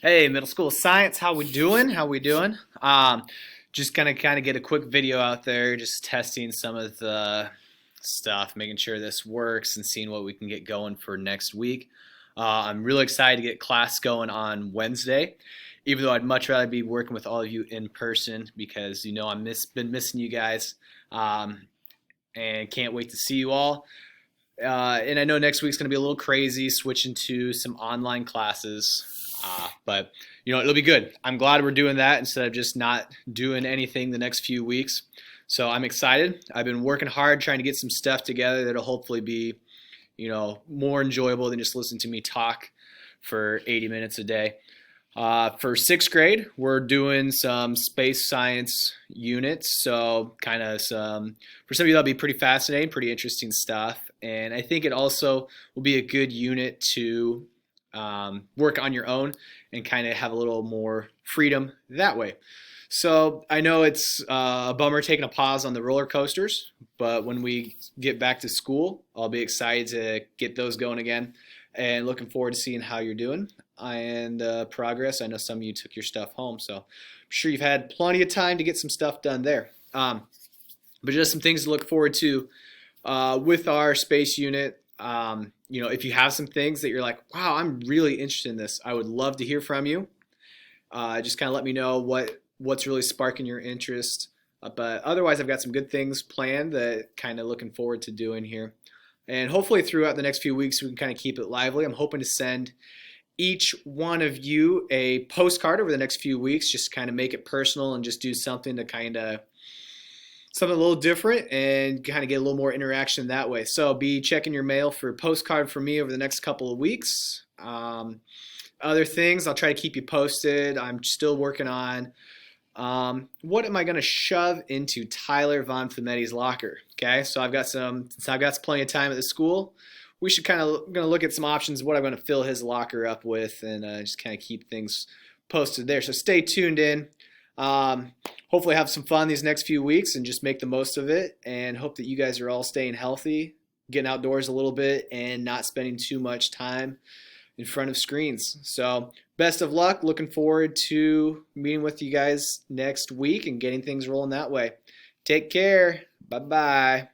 Hey, middle school science, how we doing? How we doing? Just gonna kind of get a quick video out there, just testing some of the stuff, making sure this works and seeing what we can get going for next week. I'm really excited to get class going on Wednesday, even though I'd much rather be working with all of you in person because been missing you guys, um, and can't wait to see you all. And I know next week's going to be a little crazy, switching to some online classes. But it'll be good. I'm glad we're doing that instead of just not doing anything the next few weeks. So I'm excited. I've been working hard trying to get some stuff together that'll hopefully be, more enjoyable than just listening to me talk for 80 minutes a day. For sixth grade, we're doing some space science units. So kind of for some of you, that'll be pretty fascinating, pretty interesting stuff. And I think it also will be a good unit to work on your own and kind of have a little more freedom that way. So I know it's a bummer taking a pause on the roller coasters, but when we get back to school, I'll be excited to get those going again and looking forward to seeing how you're doing and progress. I know some of you took your stuff home, so I'm sure you've had plenty of time to get some stuff done there. But just some things to look forward to with our space unit. If you have some things that you're like, wow, I'm really interested in this, I would love to hear from you. Just kind of let me know what's really sparking your interest. But otherwise, I've got some good things planned that kind of looking forward to doing here. And hopefully throughout the next few weeks, we can kind of keep it lively. I'm hoping to send each one of you a postcard over the next few weeks, just kind of make it personal and just do something to kind of something a little different and kind of get a little more interaction that way. So be checking your mail for a postcard from me over the next couple of weeks. Other things, I'll try to keep you posted. I'm still working on what am I going to shove into Tyler Von Fumetti's locker. Okay, so I've got plenty of time at the school. We should kind of going to look at some options, what I'm going to fill his locker up with, and just kind of keep things posted there. So stay tuned in. Hopefully have some fun these next few weeks and just make the most of it, and hope that you guys are all staying healthy, getting outdoors a little bit, and not spending too much time in front of screens. So best of luck. Looking forward to meeting with you guys next week and getting things rolling that way. Take care. Bye-bye.